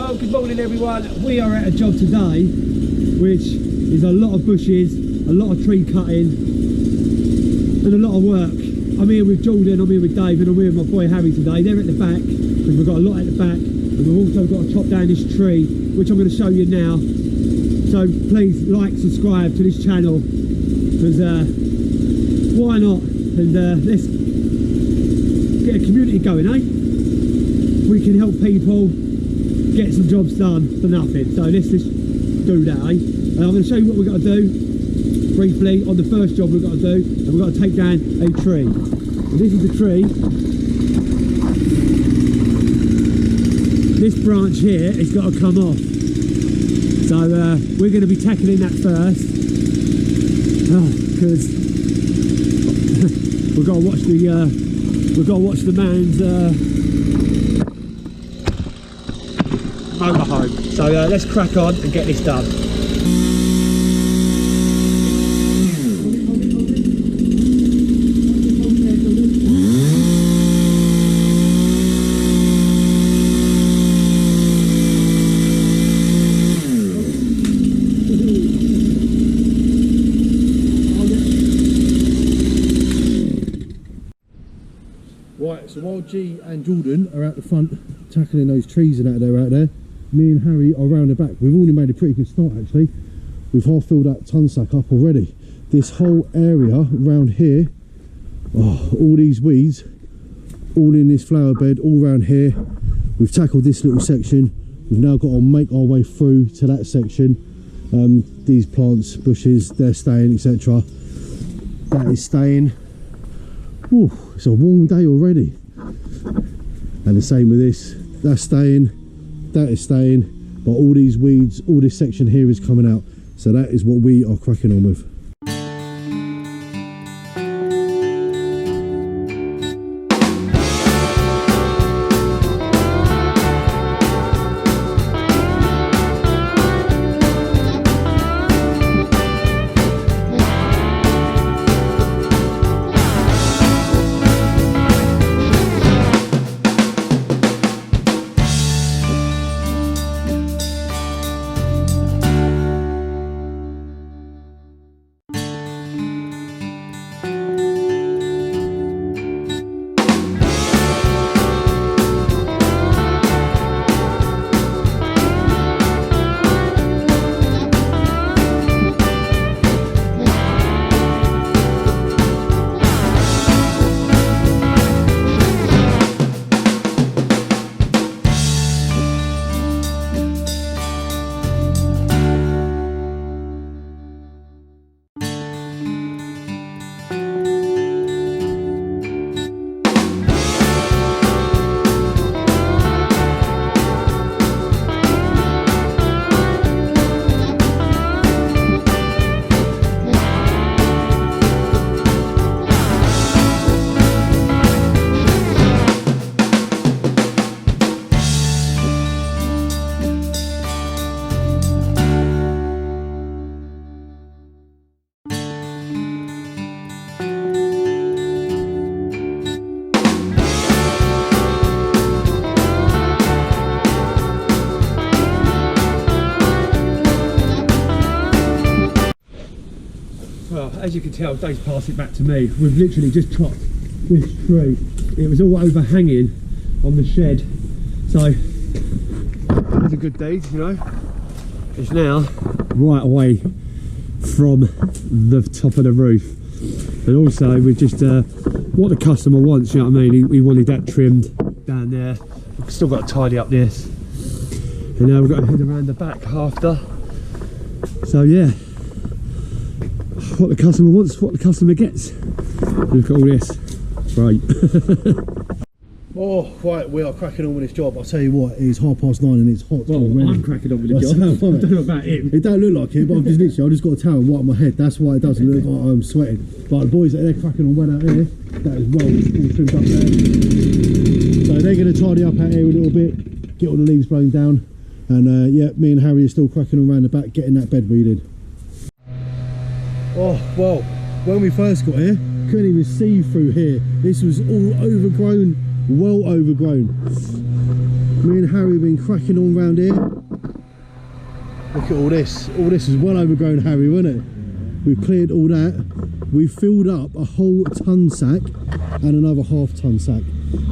Well, good morning everyone. We are at a job today which is a lot of bushes, a lot of tree cutting and a lot of work. I'm here with Jordan, I'm here with Dave, and I'm here with my boy Harry today. They're at the back because we've got a lot at the back, and we've also got to chop down this tree which I'm going to show you now. So please like, subscribe to this channel because why not? And let's get a community going, eh? We can help people get some jobs done for nothing. So let's just do that, eh? And I'm going to show you what we've got to do briefly on the first job we've got to do, and we've got to take down a tree. And this is the tree. This branch here has got to come off. So we're going to be tackling that first because we've got to watch the man's motorhome. So let's crack on and get this done. Right, so while G and Jordan are out the front tackling those trees and that they're out there, me and Harry are round the back. We've already made a pretty good start actually. We've half filled that ton sack up already. This whole area around here, all these weeds, all in this flower bed, all around here. We've tackled this little section. We've now got to make our way through to that section. These plants, bushes, they're staying, etc. That is staying. Ooh, it's a warm day already. And the same with this, that's staying, that is staying, but all these weeds, all this section here is coming out. So that is what we are cracking on with. Well, as you can tell, Dave's passed it back to me. We've literally just chopped this tree. It was all overhanging on the shed. So, it was a good deed, you know. It's now right away from the top of the roof. And also, we've just, what the customer wants, you know what I mean? He wanted that trimmed down there. We've still got to tidy up this. And now we've got to head around the back after. So, yeah. What the customer wants, what the customer gets. Look at all this. Great. Oh, right, we are cracking on with this job. I'll tell you what, it's 9:30 and it's hot. Well, I'm cracking on with the job. I don't know about him. It don't look like it, but I've just got a towel right on my head. That's why it doesn't look like I'm sweating. But the boys, they're cracking on well out here. That is well all trimmed up there. So they're going to tidy up out here a little bit, get all the leaves blown down. And yeah, me and Harry are still cracking on around the back, getting that bed weeded. Oh, well, when we first got here, couldn't even see through here. This was all overgrown, well overgrown. Me and Harry have been cracking on round here. Look at all this. All this is well overgrown, Harry, wasn't it? We've cleared all that. We've filled up a whole ton sack and another half-ton sack.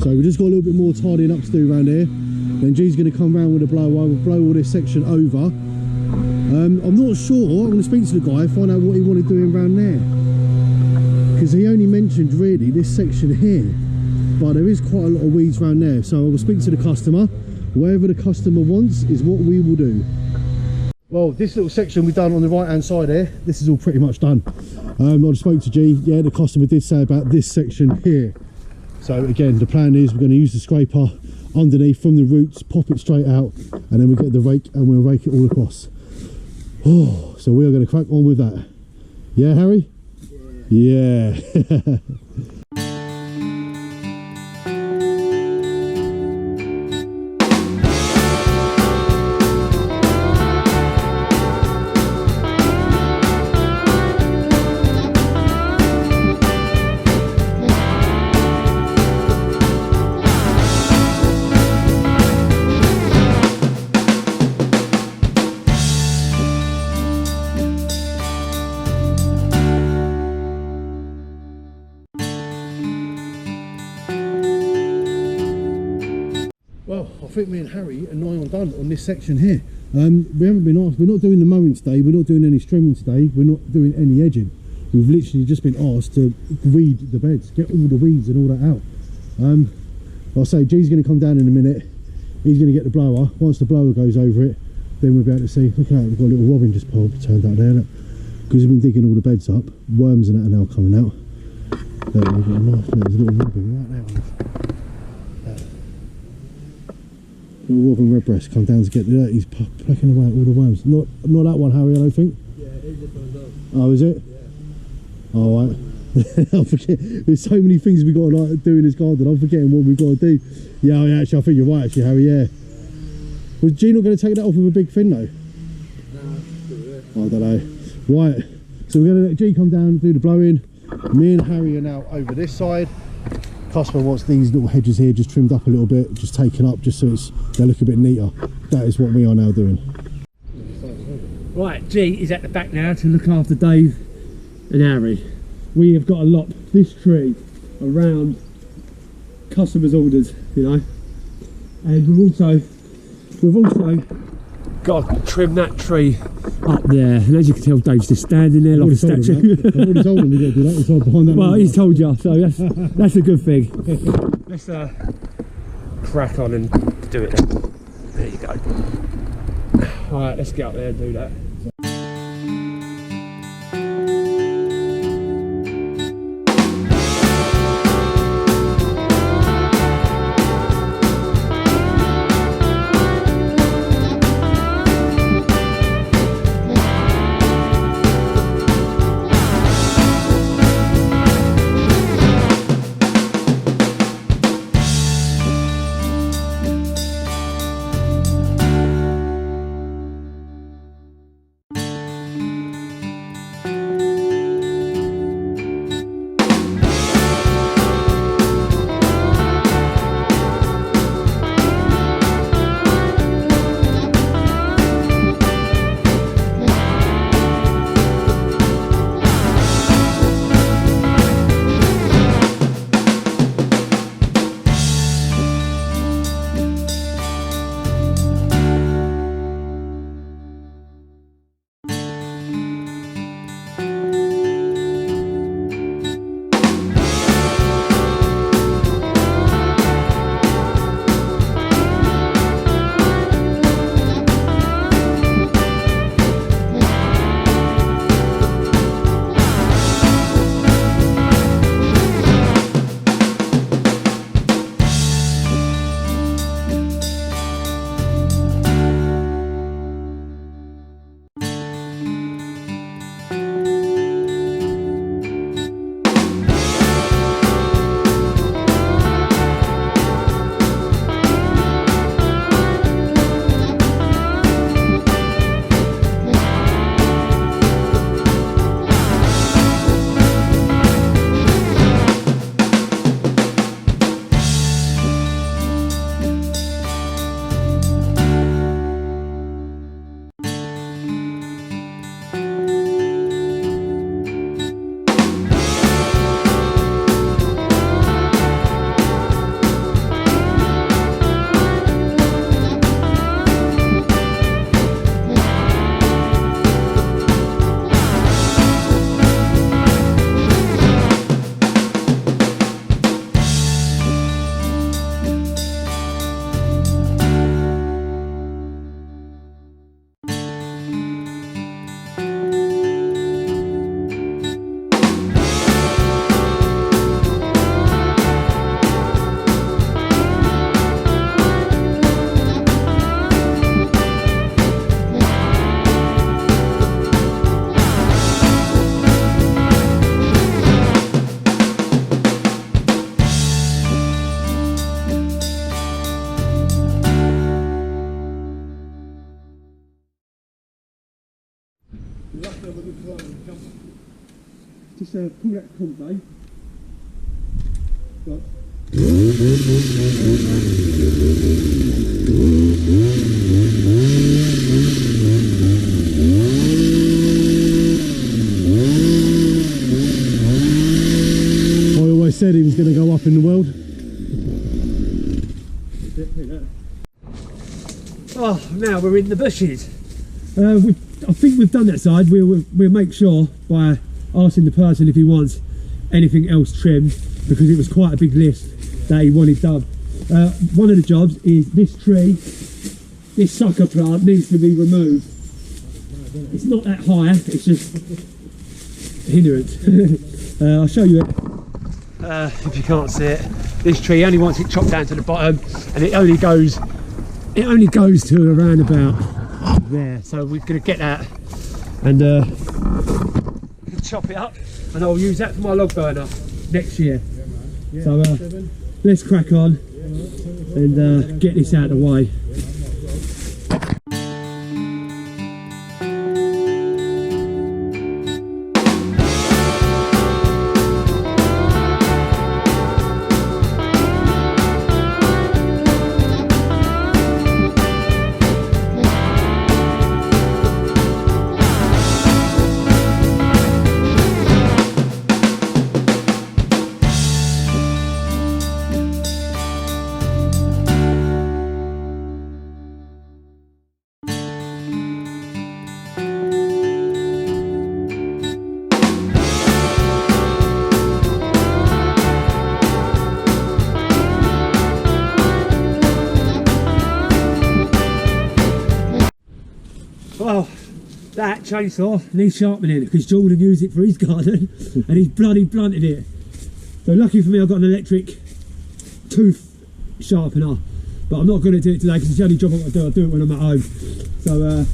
So we've just got a little bit more tidying up to do around here. Then G's going to come round with a blower. We'll blow all this section over. I'm not sure. I'm going to speak to the guy, find out what he wanted doing around there. Because he only mentioned really this section here. But there is quite a lot of weeds around there. So I will speak to the customer. Whatever the customer wants is what we will do. Well, this little section we've done on the right hand side here, this is all pretty much done. I just spoke to G. Yeah, the customer did say about this section here. So again, the plan is we're going to use the scraper underneath from the roots, pop it straight out, and then we get the rake and we'll rake it all across. Oh, so we are going to crack on with that. Yeah, Harry? Yeah. Well, I think me and Harry are nigh on done on this section here. We haven't been asked, we're not doing the mowing today, we're not doing any trimming today, we're not doing any edging. We've literally just been asked to weed the beds, get all the weeds and all that out. I'll say G's going to come down in a minute, he's going to get the blower. Once the blower goes over it, then we'll be able to see, look at that, we've got a little robin just turned out there, because we've been digging all the beds up, worms and that are now coming out. There, we've got a nice, there's a little robin right there. Little robin redbreast come down to get the dirt. He's plucking away at all the worms. Not that one, Harry, I don't think. Yeah, it is this one. Oh, is it? Yeah. All right. I forget. There's so many things we got to like do in this garden. I'm forgetting what we've got to do. Yeah, actually, I think you're right, actually, Harry. Yeah. Was G not going to take that off with a big fin though? No, I don't know. Right. So we're going to let G come down and do the blowing. Me and Harry are now over this side. Customer wants these little hedges here just trimmed up a little bit, just taken up, just so they look a bit neater. That is what we are now doing. Right, G is at the back now to look after Dave and Harry. We have got to lop this tree around customers' orders, you know, and we've also got to trim that tree up there. And as you can tell, Dave's just standing there like a statue. I've already told him to do that. He's behind that. Well, he's told you, so that's a good thing. Let's crack on and do it then. There you go. Alright, let's get up there and do that. Just pull that cord, Dave. Right. I always said he was going to go up in the world. Oh, now we're in the bushes. I think we've done that side. We'll make sure by asking the person if he wants anything else trimmed, because it was quite a big list that he wanted done. One of the jobs is this tree, this sucker plant needs to be removed. It's not that high, it's just a hindrance. I'll show you it. If you can't see it, this tree only wants it chopped down to the bottom, and it only goes to around about there. So we're going to get that and chop it up, and I'll use that for my log burner next year. So let's crack on and get this out of the way. Well, that chainsaw needs sharpening because Jordan used it for his garden and he's bloody blunted it. So lucky for me, I've got an electric tooth sharpener, but I'm not going to do it today because it's the only job I've got to do. I do it when I'm at home. So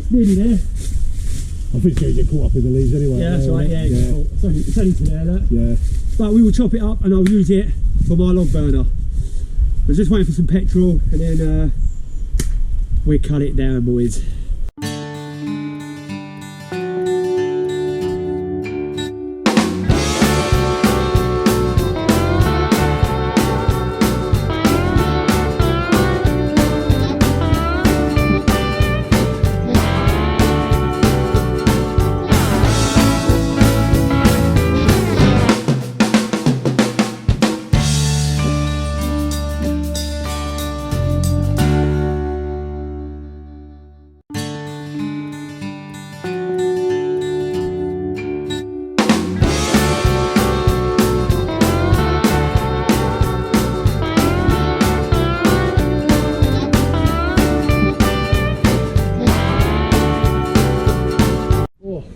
it's nearly there. I think it's going to get caught up in the leaves anyway. Yeah, that's right. Yeah, yeah. It's only to there, look. Yeah. But we will chop it up and I'll use it for my log burner. We're just waiting for some petrol and then we cut it down, boys.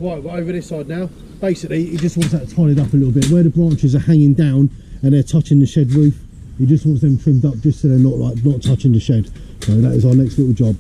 Right, we're over this side now. Basically, he just wants that tidied up a little bit. Where the branches are hanging down and they're touching the shed roof, he just wants them trimmed up just so they're not touching the shed. So that is our next little job.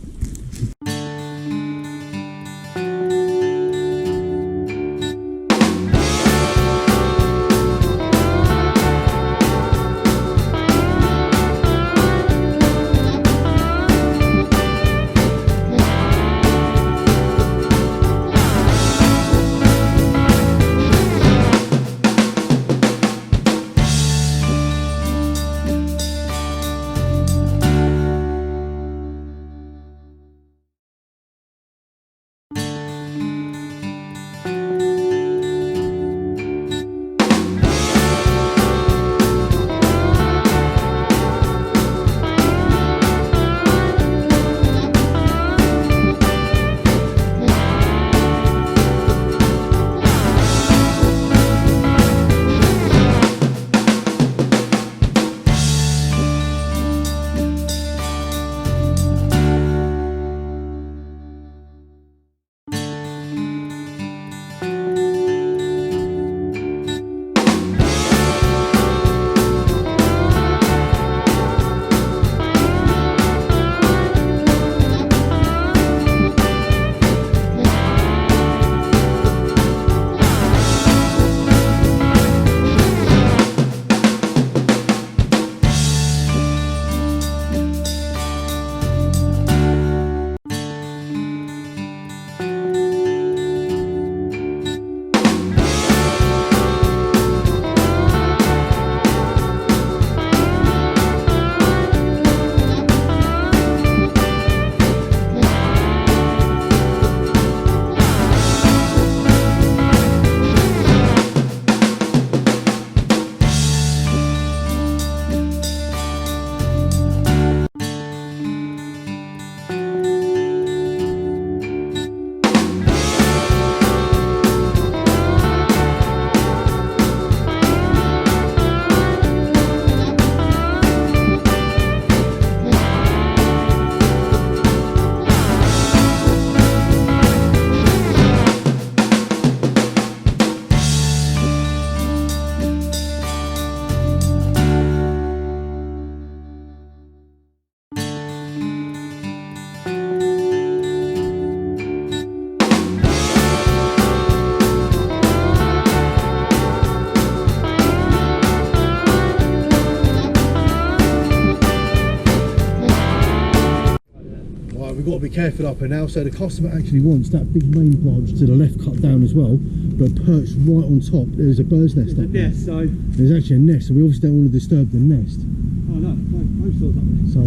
Right, we've got to be careful up here now. So the customer actually wants that big main branch to the left cut down as well, but perched right on top there's a bird's nest up there. Nest, so There's actually a nest, so we obviously don't want to disturb the nest. oh no, no sort up there. So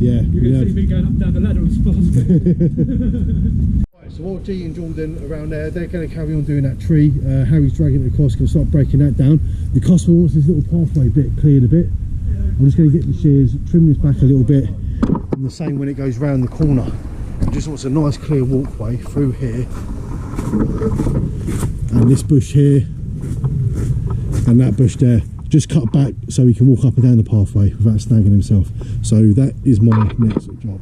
yeah, You're we gonna have- see me going up and down the ladder on spot. Right, so while G and Jordan around there, they're going to carry on doing that tree. Harry's dragging it across, going to start breaking that down. The customer wants this little pathway bit cleared a bit. I'm just going to get the shears, trim this back a little bit, and the same when it goes round the corner. He just wants a nice clear walkway through here, and this bush here, and that bush there. Just cut back so he can walk up and down the pathway without snagging himself. So that is my next job.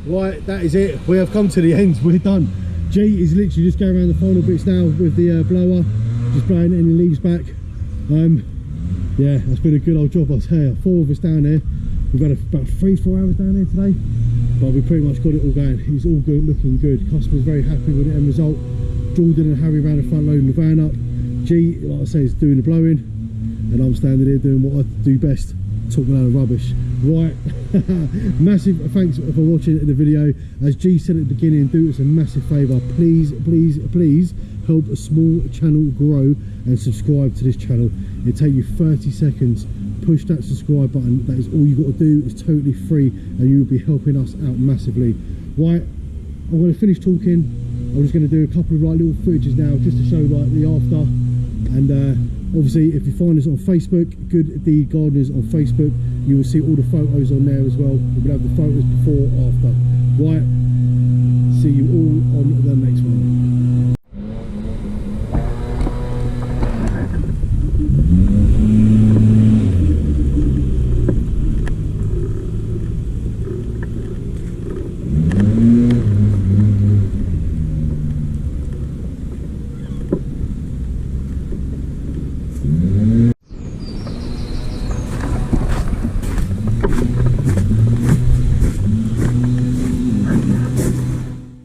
Right, that is it. We have come to the end. We're done. G is literally just going around the final bits now with the blower, just blowing any leaves back. Yeah, that's been a good old job. I say, 4 of us down there. We've had about 3-4 hours down here today, but we pretty much got it all going. It's all good, looking good. Customer's very happy with the end result. Jordan and Harry around the front loading the van up. G, like I say, is doing the blowing, and I'm standing here doing what I do best, talking a load of rubbish. Right, massive thanks for watching the video. As G said at the beginning, do us a massive favour, please, please, please help a small channel grow and subscribe to this channel. It'll take you 30 seconds. Push that subscribe button. That is all you got to do. It's totally free, and you will be helping us out massively. Right, I'm going to finish talking. I'm just going to do a couple of little footages now, just to show the after. And obviously, if you find us on Facebook, Good Deed Gardeners on Facebook, you will see all the photos on there as well. We're going to have the photos before, after. Right, see you all on the next one.